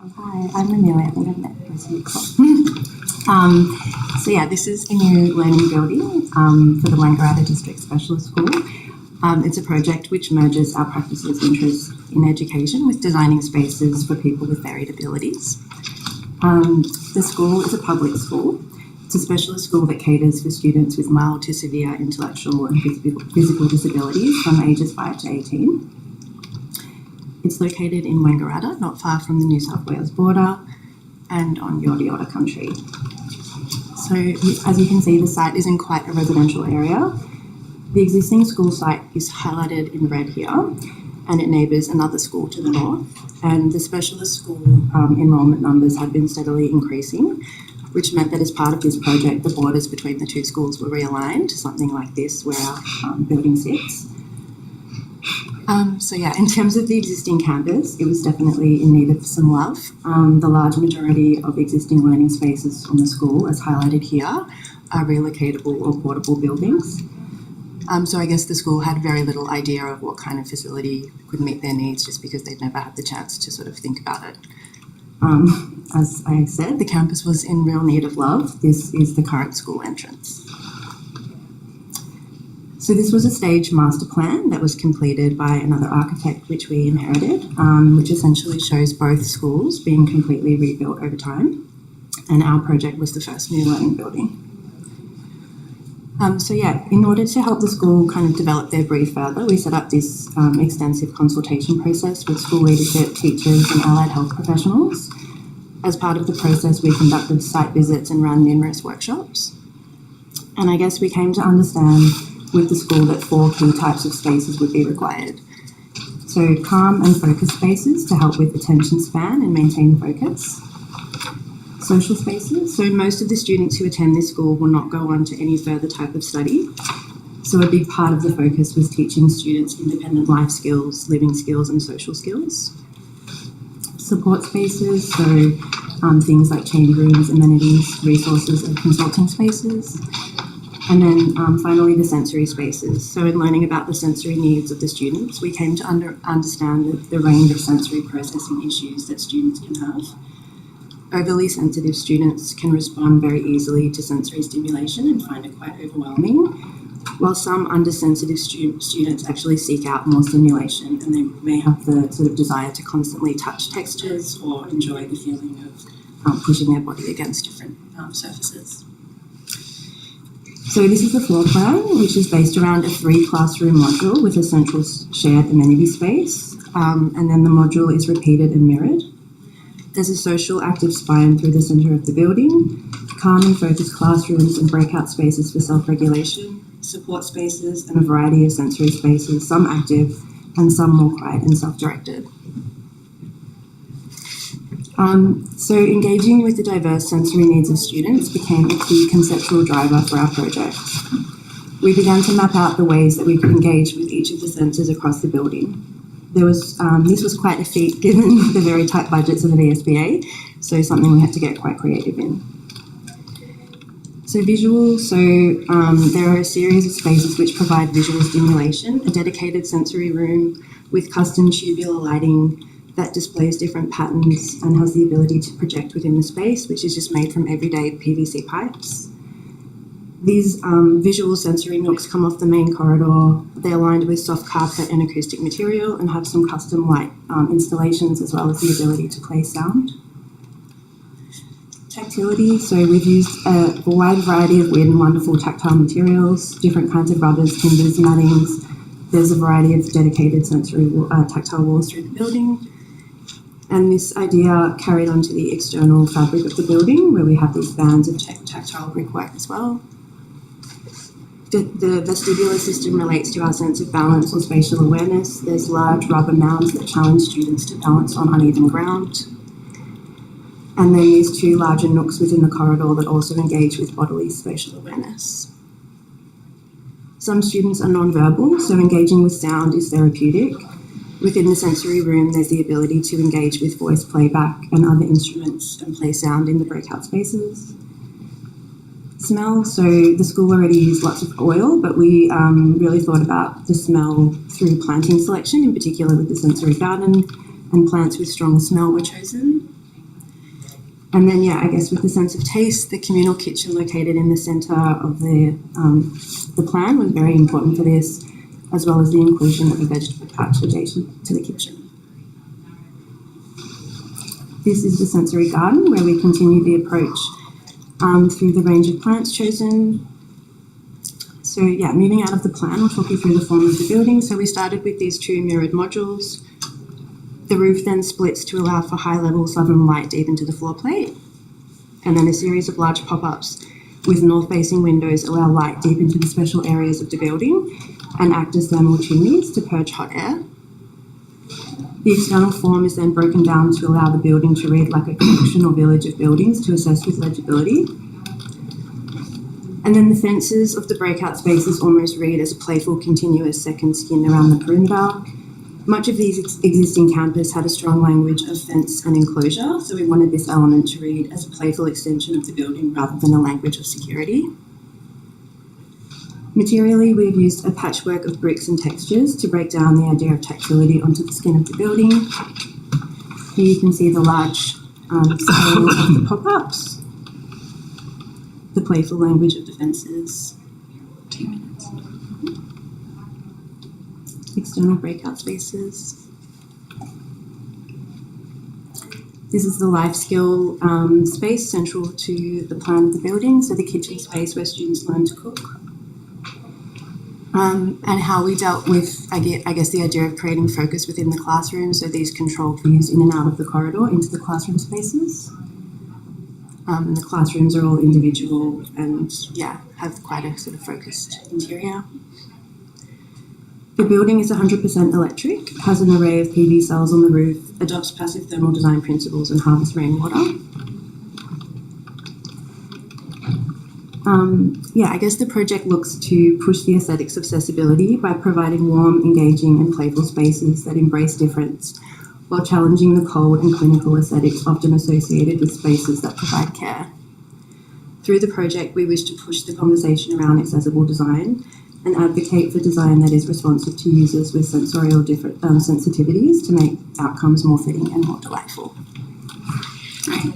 Hi, I'm Amelia. I think I've met most of you before. This is a new learning building for the Wangaratta District Specialist School. It's a project which merges our practices interests in education with designing spaces for people with varied abilities. The school is a public school. It's a specialist school that caters for students with mild to severe intellectual and physical disabilities from ages 5 to 18. It's located in Wangaratta, not far from the New South Wales border, and on Yorta Yorta country. So, as you can see, the site is in quite a residential area. The existing school site is highlighted in red here, and it neighbours another school to the north. And the specialist school enrolment numbers had been steadily increasing, which meant that as part of this project, the borders between the two schools were realigned to something like this, where our building sits. In terms of the existing campus, it was definitely in need of some love. The large majority of existing learning spaces on the school, as highlighted here, are relocatable or portable buildings. I guess the school had very little idea of what kind of facility could meet their needs, just because they'd never had the chance to sort of think about it. As I said, the campus was in real need of love. This is the current school entrance. So this was a staged master plan that was completed by another architect, which we inherited, which essentially shows both schools being completely rebuilt over time. And our project was the first new learning building. In order to help the school kind of develop their brief further, we set up this extensive consultation process with school leadership, teachers and allied health professionals. As part of the process, we conducted site visits and ran numerous workshops. And I guess we came to understand with the school that 4 key types of spaces would be required. So calm and focus spaces to help with attention span and maintain focus. Social spaces, so most of the students who attend this school will not go on to any further type of study. So a big part of the focus was teaching students independent life skills, living skills and social skills. Support spaces, so things like change rooms, amenities, resources and consulting spaces. And then finally, the sensory spaces. So in learning about the sensory needs of the students, we came to understand the range of sensory processing issues that students can have. Overly sensitive students can respond very easily to sensory stimulation and find it quite overwhelming, while some undersensitive students actually seek out more stimulation, and they may have the sort of desire to constantly touch textures or enjoy the feeling of pushing their body against different surfaces. So this is the floor plan, which is based around a 3-classroom module with a central shared amenity space, and then the module is repeated and mirrored. There's a social active spine through the centre of the building, calm and focused classrooms and breakout spaces for self-regulation, support spaces and a variety of sensory spaces, some active and some more quiet and self-directed. So engaging with the diverse sensory needs of students became a key conceptual driver for our project. We began to map out the ways that we could engage with each of the senses across the building. This was quite a feat given the very tight budgets of the VSBA, so something we had to get quite creative in. So visuals, there are a series of spaces which provide visual stimulation, a dedicated sensory room with custom tubular lighting that displays different patterns and has the ability to project within the space, which is just made from everyday PVC pipes. These visual sensory nooks come off the main corridor. They're lined with soft carpet and acoustic material and have some custom light installations as well as the ability to play sound. Tactility, so we've used a wide variety of weird and wonderful tactile materials, different kinds of rubbers, timbers, mattings. There's a variety of dedicated sensory tactile walls through the building. And this idea carried on to the external fabric of the building, where we have these bands of tactile brickwork as well. The vestibular system relates to our sense of balance or spatial awareness. There's large rubber mounds that challenge students to balance on uneven ground. And then these 2 larger nooks within the corridor that also engage with bodily spatial awareness. Some students are non-verbal, so engaging with sound is therapeutic. Within the sensory room, there's the ability to engage with voice playback and other instruments and play sound in the breakout spaces. Smell, so the school already used lots of oil, but we really thought about the smell through planting selection, in particular with the sensory garden, and plants with strong smell were chosen. And then, yeah, I guess with the sense of taste, the communal kitchen located in the centre of the plan was very important for this, as well as the inclusion of a vegetable patch adjacent to the kitchen. This is the sensory garden, where we continue the approach through the range of plants chosen. So yeah, moving out of the plan, I'll talk you through the form of the building. So we started with these two mirrored modules. The roof then splits to allow for high-level southern light deep into the floor plate. And then a series of large pop-ups with north-facing windows allow light deep into the special areas of the building and act as thermal chimneys to purge hot air. The external form is then broken down to allow the building to read like a collection or village of buildings to assess with legibility. And then the fences of the breakout spaces almost read as a playful, continuous second skin around the perimeter. Much of the existing campus had a strong language of fence and enclosure, so we wanted this element to read as a playful extension of the building rather than a language of security. Materially, we've used a patchwork of bricks and textures to break down the idea of tactility onto the skin of the building. Here you can see the large scale of the pop-ups, the playful language of the fences. 2 minutes. External breakout spaces. This is the life skill space central to the plan of the building, so the kitchen space where students learn to cook. And how we dealt with, I guess, the idea of creating focus within the classroom, so these controlled views in and out of the corridor into the classroom spaces. And the classrooms are all individual and, yeah, have quite a sort of focused interior. The building is 100% electric, has an array of PV cells on the roof, adopts passive thermal design principles and harvests rainwater. I guess the project looks to push the aesthetics of accessibility by providing warm, engaging and playful spaces that embrace difference, while challenging the cold and clinical aesthetics often associated with spaces that provide care. Through the project, we wish to push the conversation around accessible design and advocate for design that is responsive to users with sensorial sensitivities to make outcomes more fitting and more delightful. Right.